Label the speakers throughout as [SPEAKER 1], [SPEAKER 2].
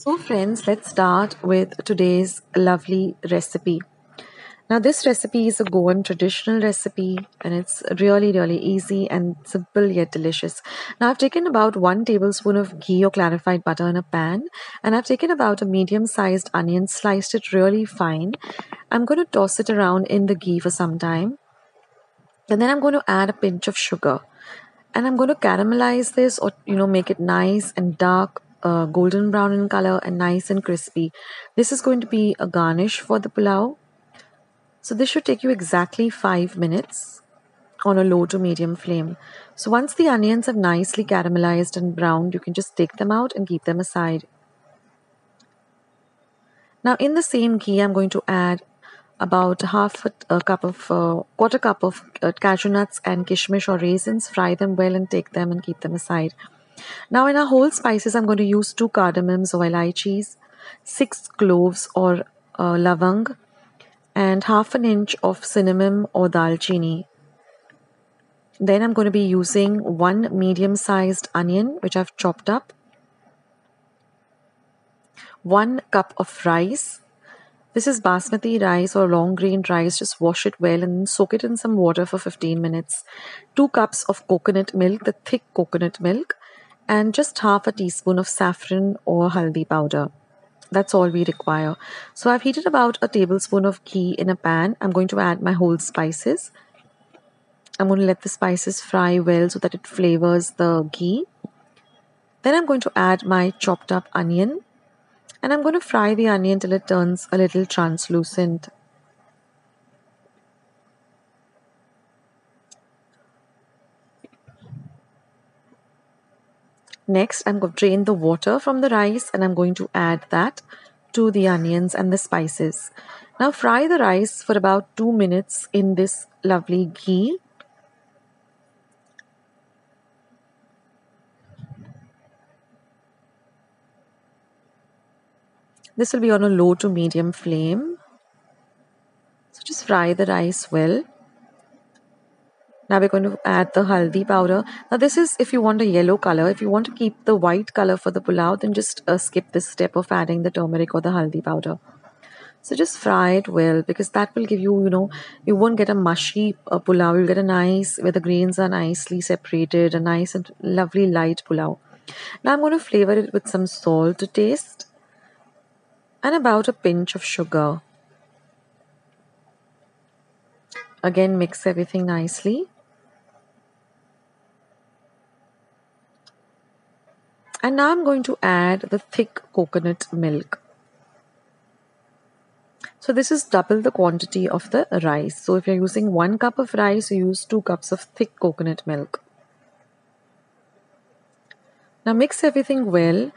[SPEAKER 1] So, friends, let's start with today's lovely recipe. Now, this recipe is a Goan traditional recipe and it's really, really easy and simple yet delicious. Now, I've taken about 1 tablespoon of ghee or clarified butter in a pan, and I've taken about a medium sized onion, sliced it really fine. I'm going to toss it around in the ghee for some time, and then I'm going to add a pinch of sugar, and I'm going to caramelize this, or make it nice and dark, golden brown in color and nice and crispy. This is going to be a garnish for the pulao. So this should take you exactly 5 minutes on a low to medium flame. So once the onions have nicely caramelized and browned, you can just take them out and keep them aside. Now in the same ghee, I'm going to add about half a cup of quarter cup of cashew nuts and kishmish or raisins. Fry them well and take them and keep them aside. Now in our whole spices, I'm going to use 2 cardamoms or elaichis, 6 cloves or lavang, and half an inch of cinnamon or dalchini. Then I'm going to be using 1 medium-sized onion, which I've chopped up, 1 cup of rice. This is basmati rice or long grain rice. Just wash it well and soak it in some water for 15 minutes. 2 cups of coconut milk, the thick coconut milk, and just half a teaspoon of saffron or haldi powder. That's all we require. So I've heated about a tablespoon of ghee in a pan. I'm going to add my whole spices. I'm going to let the spices fry well so that it flavors the ghee. Then I'm going to add my chopped up onion, and I'm going to fry the onion till it turns a little translucent. Next, I'm going to drain the water from the rice and I'm going to add that to the onions and the spices. Now fry the rice for about 2 minutes in this lovely ghee. This will be on a low to medium flame. So just fry the rice well. Now we're going to add the haldi powder. Now this is if you want a yellow color. If you want to keep the white color for the pulao, then just skip this step of adding the turmeric or the haldi powder. So just fry it well, because that will give you, you won't get a mushy pulao. You'll get a nice, where the grains are nicely separated, a nice and lovely light pulao. Now I'm going to flavor it with some salt to taste and about a pinch of sugar. Again, mix everything nicely. And now I'm going to add the thick coconut milk. So this is double the quantity of the rice. So if you're using 1 cup of rice, you use 2 cups of thick coconut milk. Now mix everything well.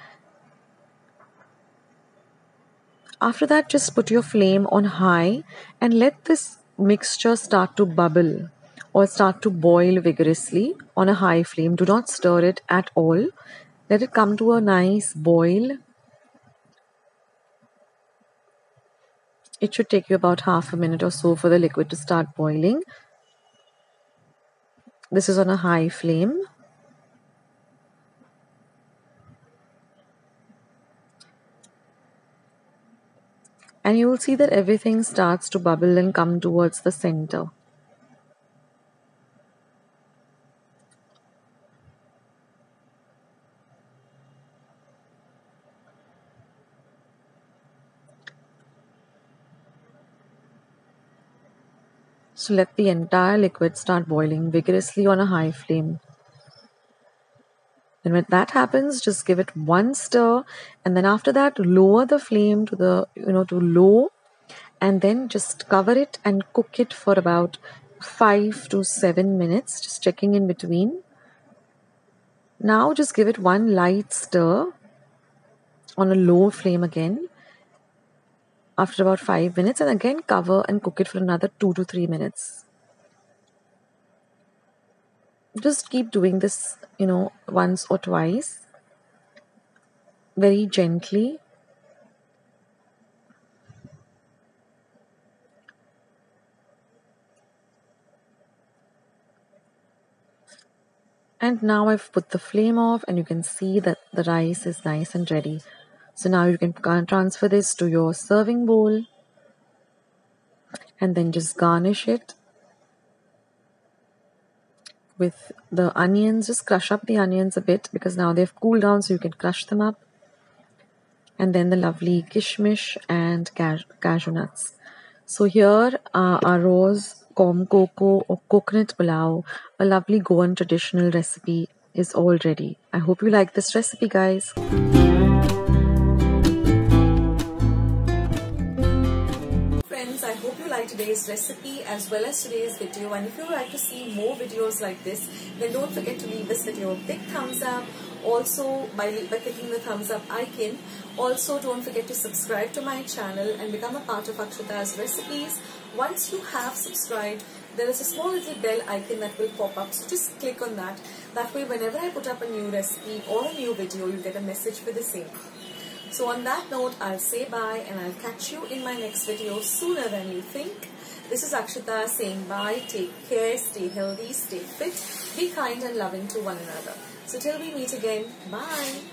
[SPEAKER 1] After that, just put your flame on high and let this mixture start to bubble or start to boil vigorously on a high flame. Do not stir it at all. Let it come to a nice boil. It should take you about half a minute or so for the liquid to start boiling. This is on a high flame. And you will see that everything starts to bubble and come towards the center. So let the entire liquid start boiling vigorously on a high flame. And when that happens, just give it one stir, and then after that, lower the flame to to low, and then just cover it and cook it for about 5 to 7 minutes, just checking in between. Now just give it one light stir on a low flame again after about 5 minutes, and again cover and cook it for another 2 to 3 minutes. Just keep doing this, once or twice, very gently. And now I've put the flame off and you can see that the rice is nice and ready. So now you can transfer this to your serving bowl and then just garnish it with the onions. Just crush up the onions a bit because now they've cooled down, so you can crush them up. And then the lovely kishmish and cashew nuts. So here arroz com coco or coconut pulao, a lovely Goan traditional recipe, is all ready. I hope you like this recipe, guys. Friends, I hope you like today's recipe as well as today's video, and if you would like to see more videos like this, then don't forget to leave this video a big thumbs up. Also, by clicking the thumbs up icon. Also, don't forget to subscribe to my channel and become a part of Akshita's recipes. Once you have subscribed, there is a small little bell icon that will pop up, so just click on that. That way, whenever I put up a new recipe or a new video, you'll get a message for the same. So on that note, I'll say bye and I'll catch you in my next video sooner than you think. This is Akshita saying bye, take care, stay healthy, stay fit, be kind and loving to one another. So till we meet again, bye.